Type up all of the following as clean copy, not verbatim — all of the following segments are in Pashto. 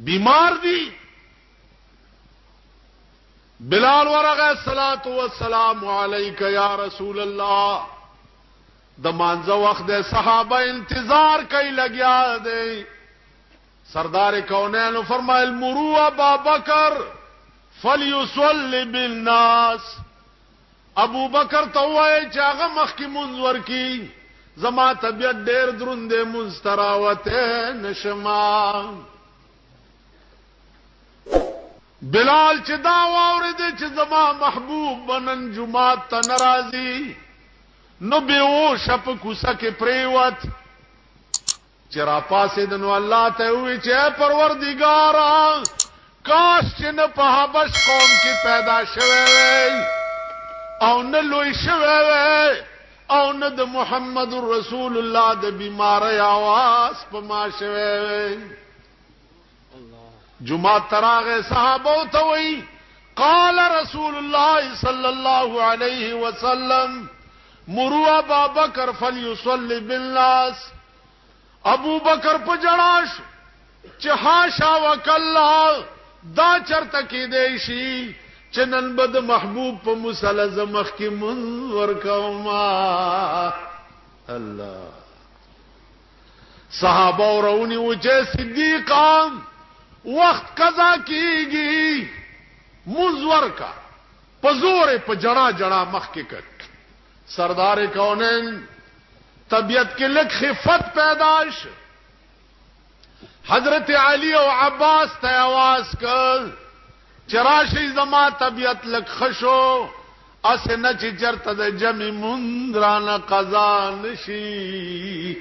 بیمار دی. بلال ورغه الصلاۃ والسلام علیک یا رسول الله. د مانځه وخت د صحابه انتظار کوي لګیا دی. سردار کونین فرمایل مروا ابا بکر فلیصلی بالناس. ابو بکر ته وایي چې هغه مخکې منځ ورکی، زما طبیعت ډېر دروند دی، منځ تراوته نشما. بلال چې دا واورېده چې زما محبوب بنن جمعات ته ناراضي، نو بیهوش په کوڅه کې پریوت. چې را پاسېد نو الله ته وویل چې پروردګاره کاش چې نه په حبش قوم کې پیدا شوی وی او نه لوی شوی وی او نه د محمد رسول الله د بیماری आवाज په ما شوی وی. جمعه تراغه صحابه ته وی قال رسول الله صلی الله علیه وسلم مروا ابا بکر فلیصلی بالناس. ابو بکر په جړاش چې حاشا وکلا دا چرته کې دی شي چې نن بد محبوب په مسلز مخ کې منور کوما. الله صحابه ورونی و چې صدیقان وخت قضا کیږي منور کا پزور په جڑا جڑا مخ کې کټ. سردار کونین طبیعت کې لږ خفت پیداش. حضرت علی او عباس ته आवाज کړ چراشی زما طبیعت لږ خشو اسنه چې چرته د جمع مندرانه قضا نشي،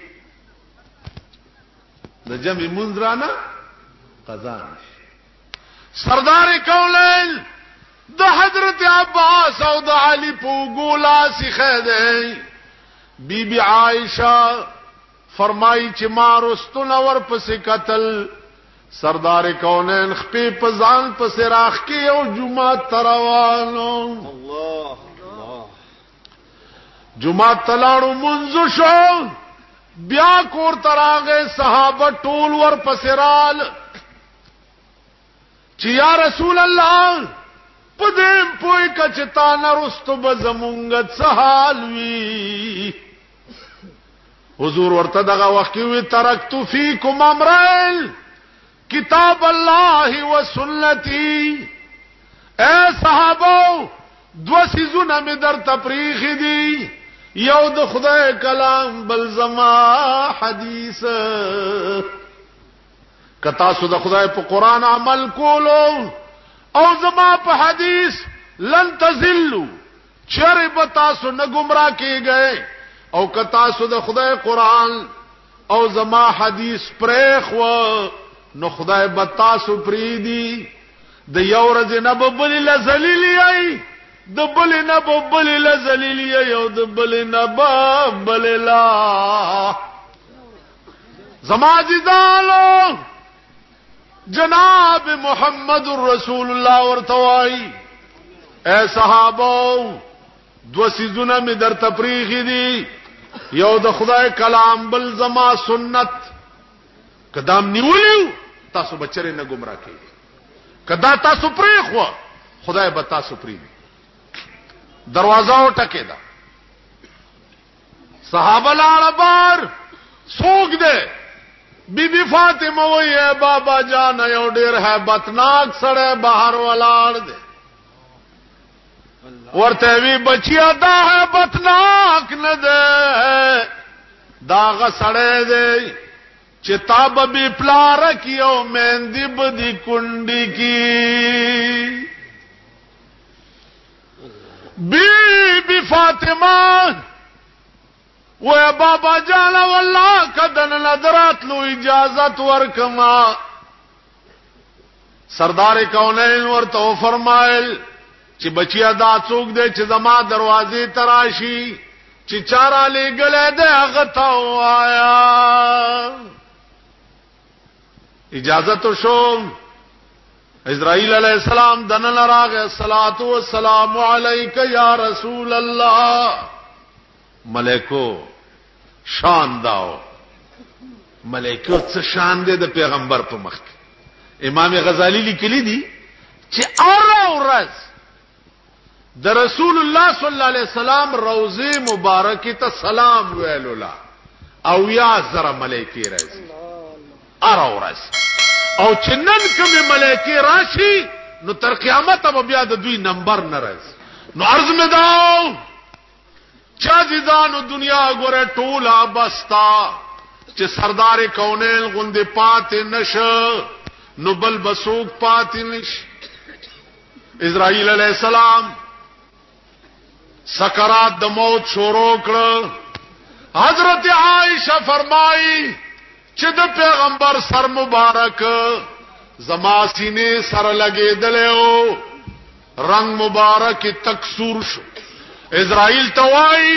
د جمع مندرانه قضا نشي. سردار کونین د حضرت عباس او د علی په ګولا سیخه دی. بی بی عائشہ فرمائی چې ما رستون ور پسې قتل. سردار کونین خپې په ځان پسې راخ کې او جمعه تروانو. الله الله جمعه تلاړو منځ شو. بیا کور تراغه صحابه ټول ور پسې رال چې یا رسول الله پدیم پوی کچتا نرستو بزمونگت سحال وی. حضور ورته دغه وخت وی ترکتو فیکم امرین کتاب الله و سنتی. اے صحابو دو سیزونه می در تپریخ دی، یو د خدای کلام بل زما حدیث. کتا سو د خدای په قران عمل کولو او زما په حدیث لن تزلوا چر بتا سو نه گمراه کیږئ. او کتا سو د خدای قران او زما حدیث پرېخ و نو خدای بتا سو پریدي. د یو ورځ نه بل لذلیلی، د بل نه بل لذلیلی، او د بل نه بل لا. زما عزیزانو جناب محمد رسول الله ورتوای اے صحابو دو سیزونه می در تفریخ دي، یو د خدای کلام بل زما سنت. کدام نیولیو تاسو بچره نه گمراه کیږي. کدا تاسو پرې خو خدای به تاسو پرې. دروازه ټکه دا صحابه لاړ بار سوق دے. بی بی فاطمه وی بابا جان یو ډیر hebatnak سره بهر ولاړ دے. ورته وی بچیا دا hebatnak نه ده، دا غسړې دی چې تاب بی پلار کیو مهندی بدی کندی کی. بی بی فاطمه و بابا جان والله کدن نظرات لو اجازت ورکما. سردار کونین ورته فرمایل چې بچیا دا څوک دی چې زما دروازې تراشی چې چارا لګلې ده هغه ته وایا. اجازت شو. اسرائیل علیہ السلام دنن راغ الصلاۃ والسلام علیک یا رسول اللہ. ملائکو شان داو. ملائکو څه شان دي د پیغمبر په مخ کې. امام غزالی لیکلی دي چې ورځ د رسول الله صلی الله علیه وسلم روضه مبارکه ته سلام ویلولا او یا زره ملائکه راځي ورځ او چې نن کوم ملائکه راشي نو تر قیامت به بیا د دوی نمبر نه راځي نو عرض مې داو چا زیدانو دنیا ګوره ټولا بستا چې سردار کونین غوندې پاتې نشه نو بل بسوک پاتې نشه اسرائیل علیہ السلام سکرات د موت شروع کړ حضرت عائشہ فرمائی چې د پیغمبر سر مبارک زما سینې سره لګېدلو رنگ مبارک تکسور شو اسرائیل توای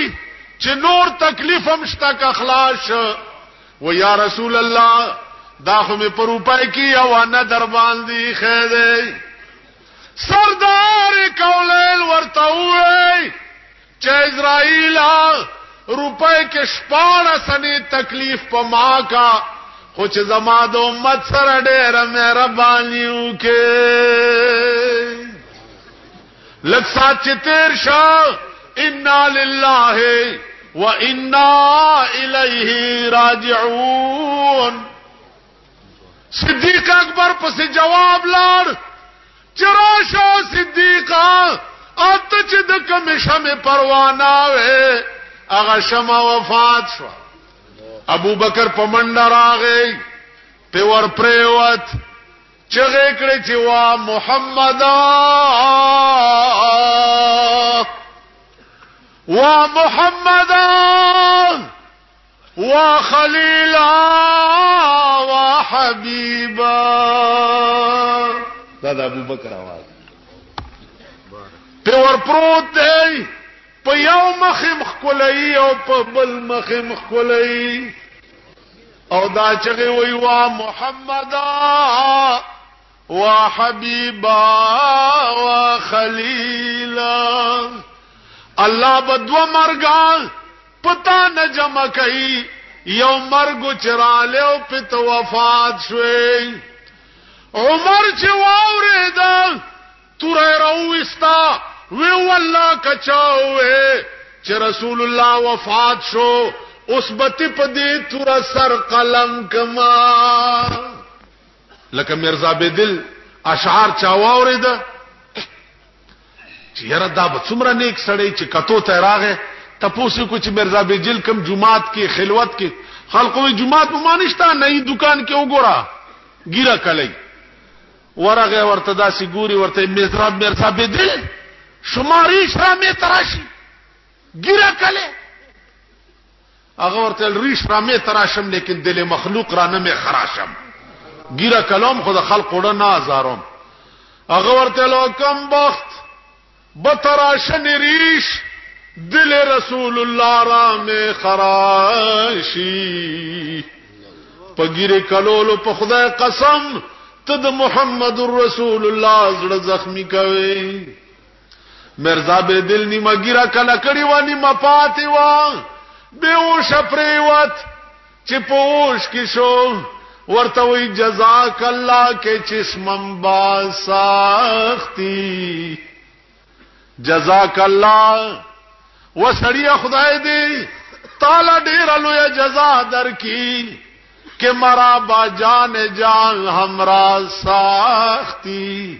چې نور تکلیف هم شته که خلاص و یا رسول الله دا خو می پر روپای کی او نه در باندې خېده سردار کولل ورته وای چې اسرائیل روپای کې شپاړه سنې تکلیف په ما کا خو چې زما د امت سره ډېر مهرباني وکړي لږ سات چې تیر شو انا لله وانا الیه راجعون صدیق اکبر پس جواب لاړ چراشو صدیقا اته چې د کوم شمه پروانه وې هغه شمه وفات شو ابو بکر پمنډ راغی په ور پریوت چغې کړې چې وا محمد وا محمد وا خلیل وا حبیبا دا ابو بکر आवाज په ور پروت دی په یو مخ مخکولای او په بل مخ مخکولای او دا چغه وی وا محمد وا حبیبا وا خلیل الله بدو مرګا پتا نه جمع کوي یو مرګ چراله او پت وفات شوي عمر چې واورېدا تورې راوستا وی والله کچاوې چې رسول الله وفات شو اوس بتی په دې تور سر قلم کما لکه مرزا بدل اشعار چا واورېدا چې یاره دا به څومره نیک سړی چې کتو ته راغې تاسو کو چې مرزا بدل کم جمعات کې خلوت کې خلقو جمعات په مانشتا نه دکان کې وګورا ګیرا کلی ورغه ورته داسي ګوري ورته مرزا بدل شماری شرامه تراشی ګیرا کله هغه ورته ریش رامه تراشم لیکن دل مخلوق را نه می خراشم ګیرا کلام خود خلق وړه نه هزارم هغه ورته لو کم بخت بتراشن ریش دل رسول الله را می خراشی په ګیره کلولو په خدای قسم ته د محمد رسول الله زړه زخمی کوي مرزا به دل نیمه ګیرا کله کړي و نیمه پاتې و به او شپریوت چې پوش کې شو ورته وی جزاک الله کې چشمم با ساختی جزاک الله وسړی خدای دې تعالی ډیر لوی جزا درکې کہ مرا با جان جان हमरा ساختی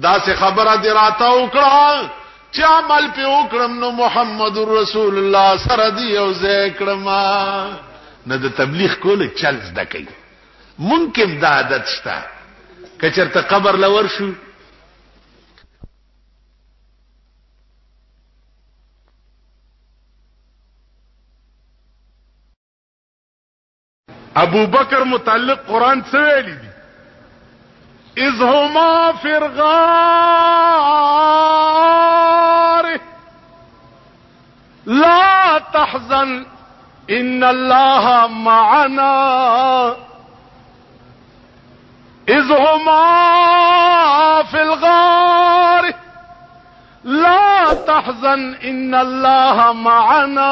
دا سے خبره دی راته وکړه چې عمل په وکړم نو محمد رسول الله سره دی او ذکرم نه د تبلیغ کول چل زده کوي ممکن دا عادت شته کچرته قبر لور شو ابو بکر متعلق قرآن سے ویلی دی اذ هما فی الغار لا تحزن ان الله معنا اذ هما فی الغار لا تحزن ان الله معنا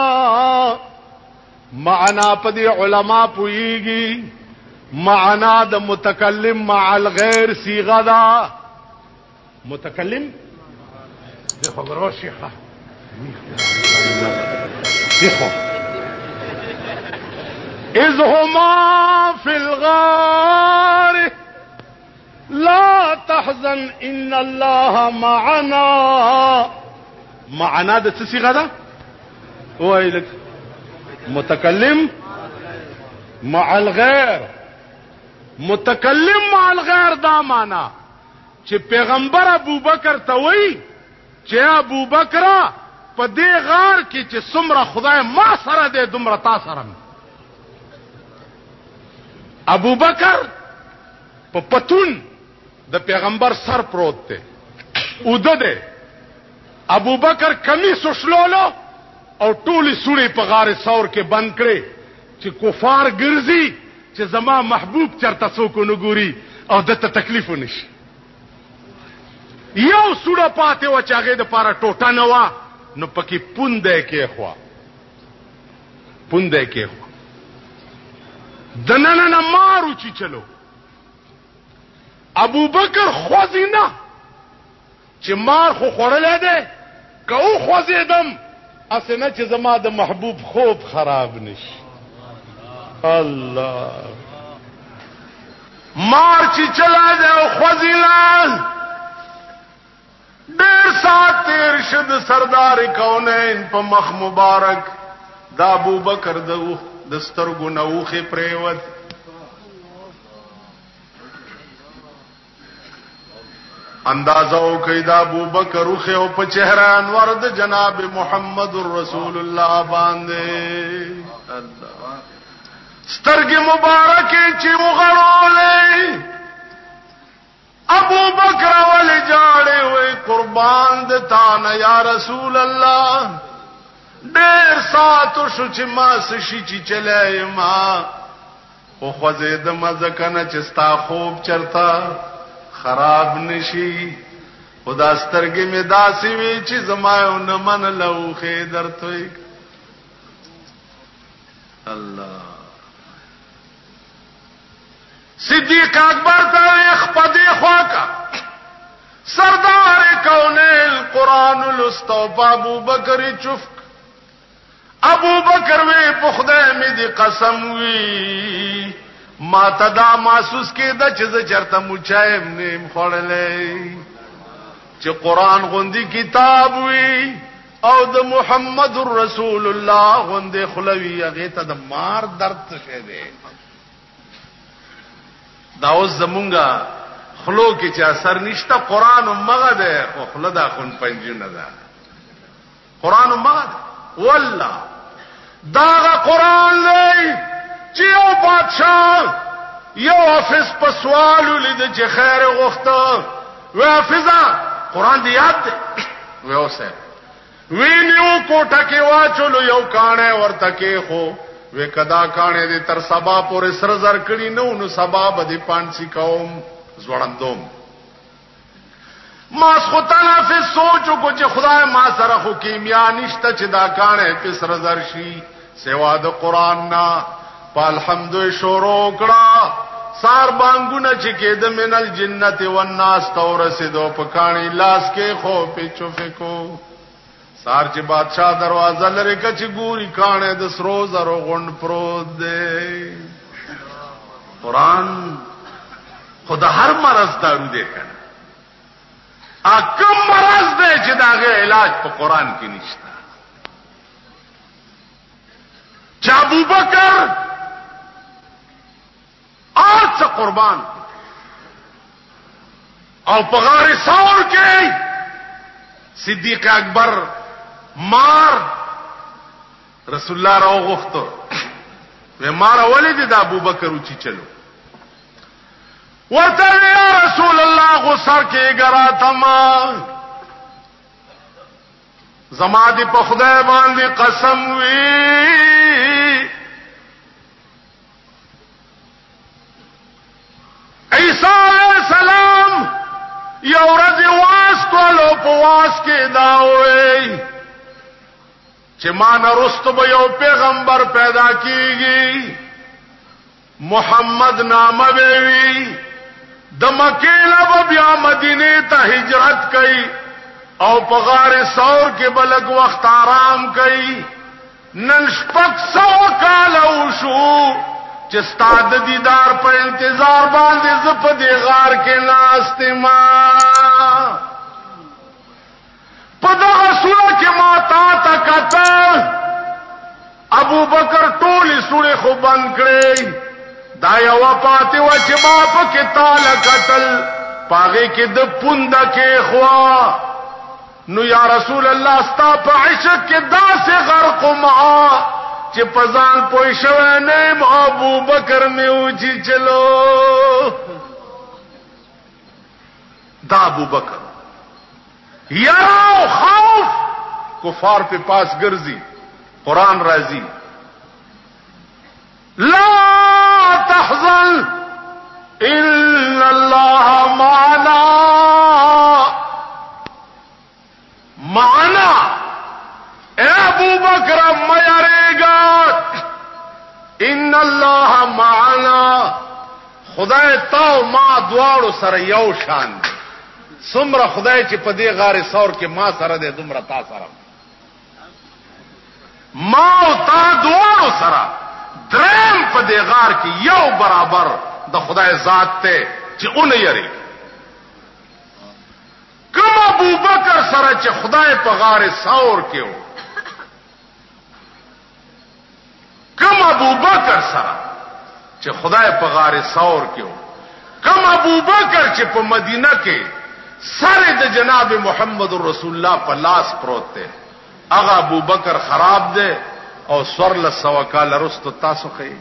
معنا پدی علماء پوئیگی معنا د متکلم مع الغیر صيغه دا متکلم ده خبرو شيخه دیکھو اذ هما في الغار لا تحزن ان الله معنا د څه صيغه ده وایلک متکلم مع الغیر متکلم مع الغیر دا معنا چې پیغمبر ابوبکر ته وایي چې ابوبکر په دې غار کې چې څومره خدای ما سره دې دومره تا سره ابوبکر په پتون د پیغمبر سر پروت دی اوده دی ابوبکر کمیس وشلولو او ټولي سوري په غار ثور کې بند کړي چې کفار ګرځي چې زما محبوب چرته څوک نه ګوري او دته تکلیف ونشي یو سوره پاتې و چې هغه د پاره ټوټه نه و نو پکې پوندې کې خوا دننه مارو چی چلو ابو بکر خوزینا چې مار خو خورلې ده که او خوزیدم اسنه چې زما د محبوب خوب خراب نشي الله مار چې چلا ده او خوزینا ډېر سات تیر شد سردار کونین په مخ مبارک دا ابو بکر د سترګو نوخه پریوت اندازو کید ابو بکر خو او په چهره انور د جناب محمد رسول الله باندې الله سترګې مبارکې چې وغړولې ابو بکر ول جاړې وې قربان د تانه یا رسول الله ډېر ساتو شو چې ما سشي چې چلای ما او خوځې د مزکنه چې ستا خوب چرتا خراب نشي خدا سترګې می داسې وی چې زمایو نه من لوخه درته الله صدیق اکبر ته خپدی خواکا سردار کونیل قرآن الاستوب ابو بکر چفک ابو بکر وی په خدای می دی قسم وی ما تدا محسوس کېده چې چرته مچایم نیم خړلې چې قرآن غوندي کتاب وی او د محمد رسول الله غوندي خلوی هغه ته د مار درد شه دی دا اوس زمونږه خلو کې چې اثر نشته قرآن مغه ده او خلدا خون پنځونه ده قرآن مغه والله دا قرآن لې چې یو بادشاہ یو حافظ په سوالو لید چې خیر غوښته و حافظا قرآن دی یاد دی و اوسه وینیو کوټه کې واچلو یو کانه ورته کې خو و کدا کانه دې تر سبا پورې سر زر کړي نو سبا به دې پانسی کوم زوړندوم ما خدانا فی سوچو کو چې خدای ما سره خو کیمیا نشته چې دا کانه په سر زر شي سوا د قرآن نا په الحمد شروع کړه سار بانګونه چې کېد من الجنت والناس تورسدو په کانی لاس کې خو په چوفه کو سار چې بادشاہ دروازه لري کچ ګوري کانه د سرو زرو غوند پروت دی قرآن خدا هر مرض دارو دی کنه اکم مرض دی چې داغه علاج په قرآن کې نشته چا ابو بکر آج قربان او په غار ثور کې صدیق اکبر مار رسول الله راو غوښتو و مار ولید د ابو بکر اوچی چلو ورته یا رسول الله غسر کې ګرا تما زما دې په خدای باندې قسم وی عیسی علیہ السلام یو ورځ واس کولو په واس کې دا وې چې ما نه رستو به یو پیغمبر پیدا کیږي محمد نامه وی د مکې له بیا مدینه ته هجرت کړي او په غار ثور کې بلګ وخت آرام کړي نن شپږ سو کال وشو چې ستاد دیدار په انتظار باندې زپ دې غار کې ناشته ما په دغه سورہ کې ما تا کتل ابو بکر ټولې سورې خو بند کړې دا یو پاتې و چې ما په کې تاله کتل پاغه کې د پوند کې خوا نو یا رسول الله ستا په عشق کې داسې غرق ما چې پزان پوي شوه نه ابو بکر مې اوچی چلو دا ابو بکر یرا خوف کفار په پاس ګرځي قران راضي لا تحزن ان الله معنا اے ابو بکر میریگا ان الله معنا خدای تا ما دواړو سره یو شان سمره خدای چې په دې غار ثور کې ما سره دې دومره تا سره ما او تا دواړو سره درم په دې غار کې یو برابر د خدای ذات ته چې اون یری کوم ابو بکر سره چې خدای په غار ثور کې و کوم ابو بکر سره چې خدای په غار ثور کې و کوم ابو بکر چې په مدینه کې سره د جناب محمد رسول الله په لاس پروت دی هغه ابو بکر خراب دی او سور له سوا کال رستو تاسو خې